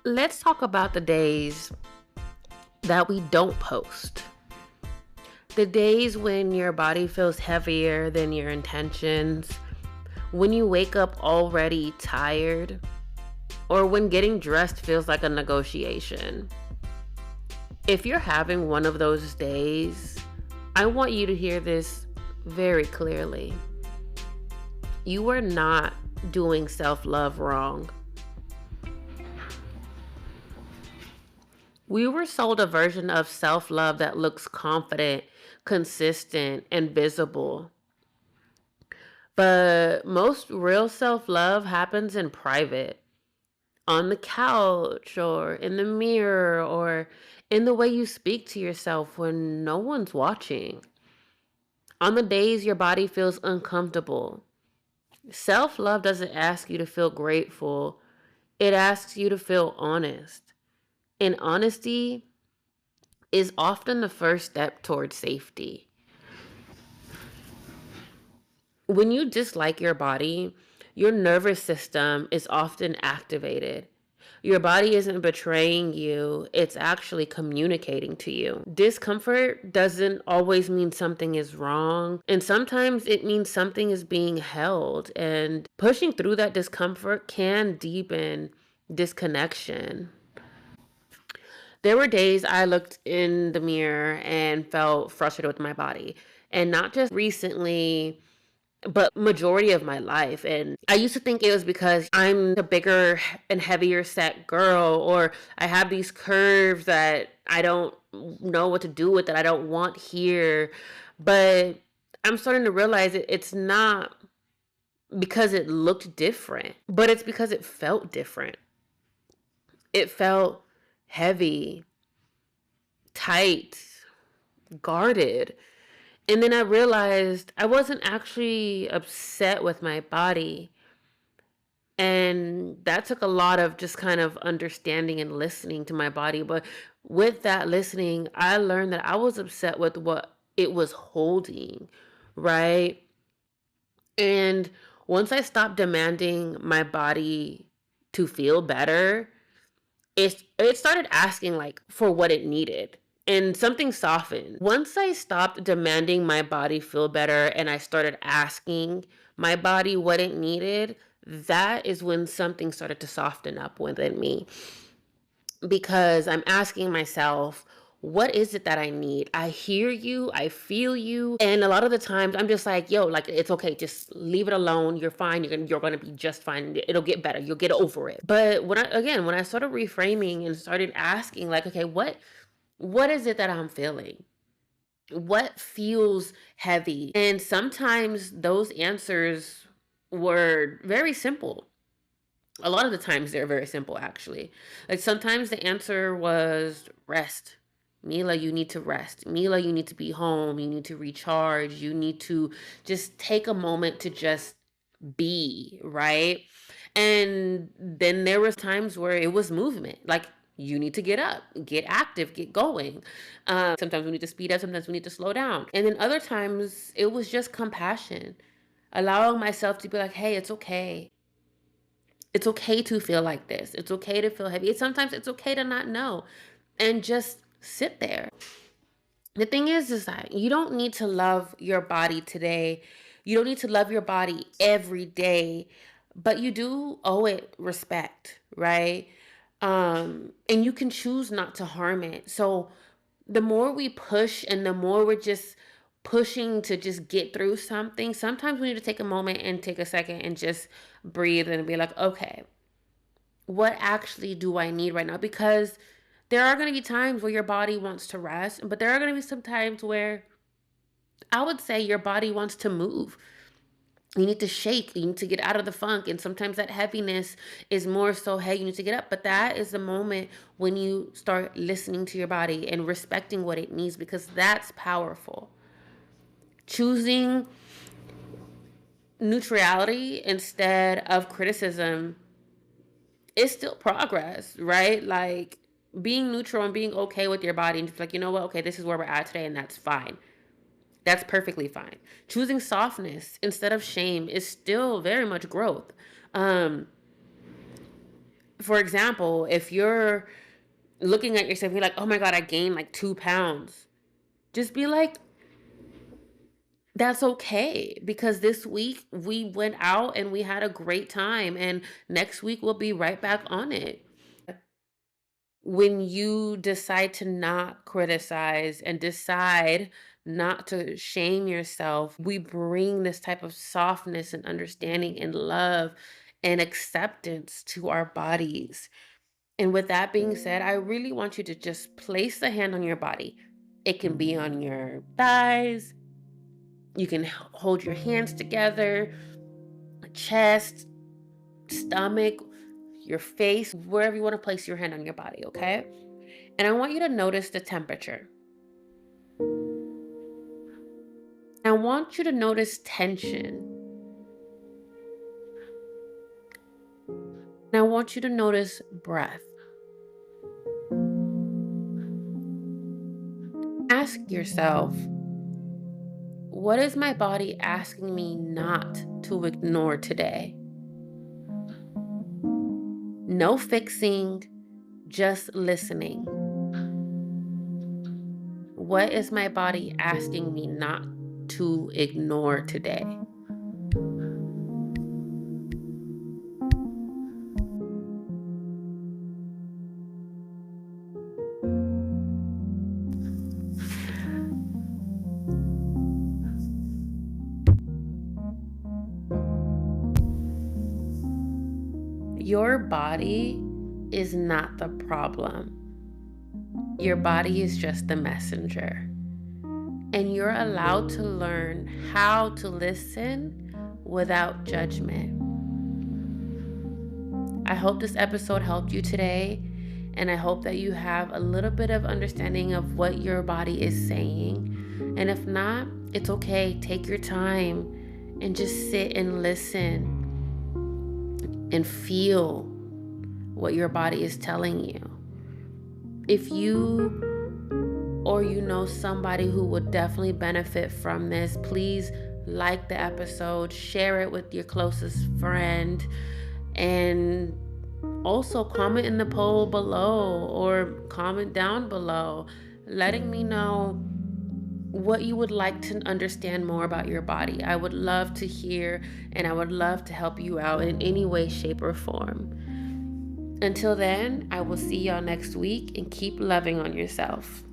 Let's talk about the days that we don't post. The days when your body feels heavier than your intentions, when you wake up already tired, or when getting dressed feels like a negotiation. If you're having one of those days, I want you to hear this very clearly. You are not doing self-love wrong. We were sold a version of self-love that looks confident, consistent, and visible. But most real self-love happens in private, on the couch or in the mirror or in the way you speak to yourself when no one's watching. On the days your body feels uncomfortable. Self-love doesn't ask you to feel grateful. It asks you to feel honest. And honesty is often the first step towards safety. When you dislike your body, your nervous system is often activated. Your body isn't betraying you, it's actually communicating to you. Discomfort doesn't always mean something is wrong, and sometimes it means something is being held, and pushing through that discomfort can deepen disconnection. There were days I looked in the mirror and felt frustrated with my body, and not just recently, but majority of my life. And I used to think it was because I'm a bigger and heavier set girl, or I have these curves that I don't know what to do with, that I don't want here. But I'm starting to realize it's not because it looked different, but it's because it felt different. It felt heavy, tight, guarded. And then I realized I wasn't actually upset with my body. And that took a lot of just kind of understanding and listening to my body. But with that listening, I learned that I was upset with what it was holding, right? And once I stopped demanding my body to feel better, it started asking like for what it needed, and something softened. Once I stopped demanding my body feel better and I started asking my body what it needed, that is when something started to soften up within me, because I'm asking myself, what is it that I need? I hear you, I feel you. And a lot of the times I'm just like, yo, like, it's okay. Just leave it alone. You're fine. You're gonna be just fine. It'll get better. You'll get over it. But when I started reframing and started asking, like, okay, what is it that I'm feeling? What feels heavy? And sometimes those answers were very simple. A lot of the times they're very simple, actually. Like sometimes the answer was rest. Mila, you need to rest. Mila, you need to be home. You need to recharge. You need to just take a moment to just be, right? And then there was times where it was movement. Like you need to get up, get active, get going. Sometimes we need to speed up. Sometimes we need to slow down. And then other times it was just compassion, allowing myself to be like, hey, it's okay. It's okay to feel like this. It's okay to feel heavy. Sometimes it's okay to not know and just sit there. The thing is that you don't need to love your body today. You don't need to love your body every day, but you do owe it respect, right? And you can choose not to harm it. So the more we push and the more we're just pushing to just get through something, sometimes we need to take a moment and take a second and just breathe and be like, okay, what actually do I need right now? Because there are going to be times where your body wants to rest, but there are going to be some times where I would say your body wants to move. You need to shake, you need to get out of the funk. And sometimes that heaviness is more so, hey, you need to get up. But that is the moment when you start listening to your body and respecting what it needs, because that's powerful. Choosing neutrality instead of criticism is still progress, right? Like being neutral and being okay with your body and just like, you know what, okay, this is where we're at today, and that's fine. That's perfectly fine. Choosing softness instead of shame is still very much growth. Um, For example, if you're looking at yourself, you're like, oh my God, I gained like 2 pounds. Just be like, that's okay, because this week we went out and we had a great time, and next week we'll be right back on it. When you decide to not criticize and decide not to shame yourself, we bring this type of softness and understanding and love and acceptance to our bodies. And with that being said, I really want you to just place the hand on your body. It can be on your thighs. You can hold your hands together, chest, stomach, your face, wherever you want to place your hand on your body, okay? And I want you to notice the temperature. I want you to notice tension. And I want you to notice breath. Ask yourself, what is my body asking me not to ignore today? No fixing, just listening. What is my body asking me not to ignore today? Your body is not the problem. Your body is just the messenger. And you're allowed to learn how to listen without judgment. I hope this episode helped you today. And I hope that you have a little bit of understanding of what your body is saying. And if not, it's okay. Take your time and just sit and listen and feel what your body is telling you. If you or you know somebody who would definitely benefit from this, please like the episode, share it with your closest friend, and also comment in the poll below or comment down below, letting me know what you would like to understand more about your body. I would love to hear, and I would love to help you out in any way, shape, or form. Until then, I will see y'all next week, and keep loving on yourself.